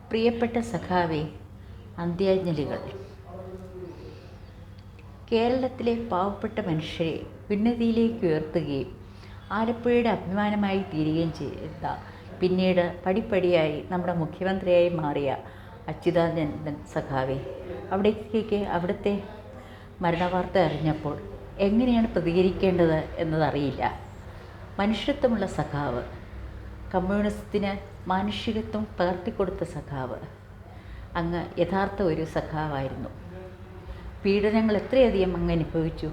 പ്രിയപ്പെട്ട സഖാവേ, അന്ത്യാഞ്ജലികൾ. കേരളത്തിലെ പാവപ്പെട്ട മനുഷ്യരെ ഉന്നതിയിലേക്ക് ഉയർത്തുകയും ആലപ്പുഴയുടെ അഭിമാനമായി തീരുകയും ചെയ്ത, പിന്നീട് പടിപ്പടിയായി നമ്മുടെ മുഖ്യമന്ത്രിയായി മാറിയ അച്യുതാനന്ദൻ സഖാവേ, അവിടുത്തെ മരണവാർത്ത അറിഞ്ഞപ്പോൾ എങ്ങനെയാണ് പ്രതികരിക്കേണ്ടത് എന്നതറിയില്ല. മനുഷ്യത്വമുള്ള സഖാവ്, കമ്മ്യൂണിസത്തിന് മാനുഷികത്വം പകർത്തിക്കൊടുത്ത സഖാവ്, അങ്ങ് യഥാർത്ഥ ഒരു സഖാവായിരുന്നു. പീഡനങ്ങൾ എത്രയധികം അങ്ങ് അനുഭവിച്ചു.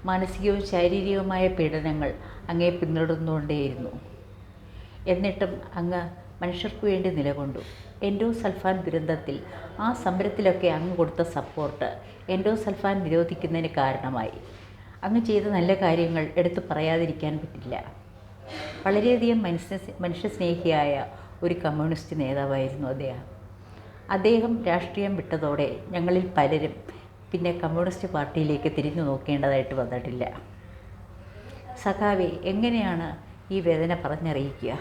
മാനസികവും ശാരീരികവുമായ പീഡനങ്ങൾ അങ്ങയെ പിന്തുടർന്നുകൊണ്ടേയിരുന്നു. എന്നിട്ടും അങ്ങ് മനുഷ്യർക്ക് വേണ്ടി നിലകൊണ്ടു. എൻഡോസൾഫാൻ ദുരന്തത്തിൽ, ആ സമരത്തിലൊക്കെ അങ്ങ് കൊടുത്ത സപ്പോർട്ട് എൻഡോസൾഫാൻ നിരോധിക്കുന്നതിന് കാരണമായി. അങ്ങ് ചെയ്ത നല്ല കാര്യങ്ങൾ എടുത്തു പറയാതിരിക്കാൻ പറ്റില്ല. വളരെയധികം മനുഷ്യസ്നേഹിയായ ഒരു കമ്മ്യൂണിസ്റ്റ് നേതാവായിരുന്നു അദ്ദേഹം രാഷ്ട്രീയം വിട്ടതോടെ ഞങ്ങളിൽ പലരും പിന്നെ കമ്മ്യൂണിസ്റ്റ് പാർട്ടിയിലേക്ക് തിരിഞ്ഞു നോക്കേണ്ടതായിട്ട് വന്നിട്ടില്ല. സഖാവെ, എങ്ങനെയാണ് ഈ വേദന പറഞ്ഞറിയിക്കുക?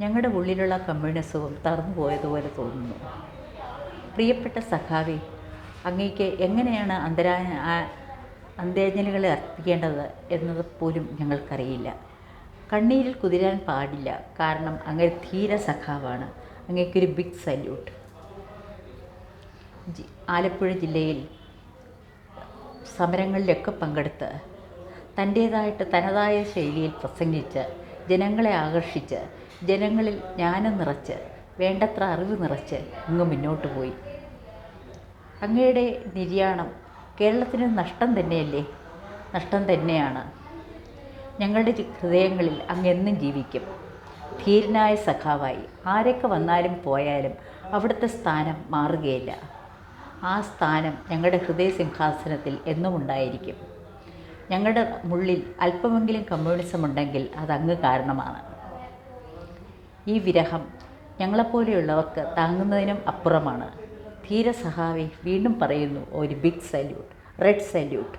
ഞങ്ങളുടെ ഉള്ളിലുള്ള കമ്മ്യൂണിസവും തകർന്നു പോയതുപോലെ തോന്നുന്നു. പ്രിയപ്പെട്ട സഖാവെ, അങ്ങേക്ക് എങ്ങനെയാണ് അന്ത്യാഞ്ജലികളെ അർപ്പിക്കേണ്ടത് എന്നത് പോലും ഞങ്ങൾക്കറിയില്ല. കണ്ണീരിൽ കുതിരാൻ പാടില്ല, കാരണം അങ്ങ് ധീര സഖാവാണ്. അങ്ങേക്കൊരു ബിഗ് സല്യൂട്ട്. ആലപ്പുഴ ജില്ലയിൽ സമരങ്ങളിലൊക്കെ പങ്കെടുത്ത് തനതായ ശൈലിയിൽ പ്രസംഗിച്ച് ജനങ്ങളെ ആകർഷിച്ച്, ജനങ്ങളിൽ ജ്ഞാനം നിറച്ച്, വേണ്ടത്ര അറിവ് നിറച്ച് അങ്ങ് മുന്നോട്ട് പോയി. അങ്ങയുടെ നിര്യാണം കേരളത്തിന് നഷ്ടം തന്നെയല്ലേ? നഷ്ടം തന്നെയാണ്. ഞങ്ങളുടെ ഹൃദയങ്ങളിൽ അങ്ങ് എന്നും ജീവിക്കും. ധീരനായ സഖാവായി ആരൊക്കെ വന്നാലും പോയാലും അവിടുത്തെ സ്ഥാനം മാറുകയില്ല. ആ സ്ഥാനം ഞങ്ങളുടെ ഹൃദയ സിംഹാസനത്തിൽ എന്നും ഉണ്ടായിരിക്കും. ഞങ്ങളുടെ ഉള്ളിൽ അല്പമെങ്കിലും കമ്മ്യൂണിസം ഉണ്ടെങ്കിൽ അത് അങ്ങ് കാരണമാണ്. ഈ വിരഹം ഞങ്ങളെപ്പോലെയുള്ളവർക്ക് താങ്ങുന്നതിനും അപ്പുറമാണ്. ധീര സഖാവെ, വീണ്ടും പറയുന്നു, ഒരു ബിഗ് സല്യൂട്ട്, റെഡ് സല്യൂട്ട്.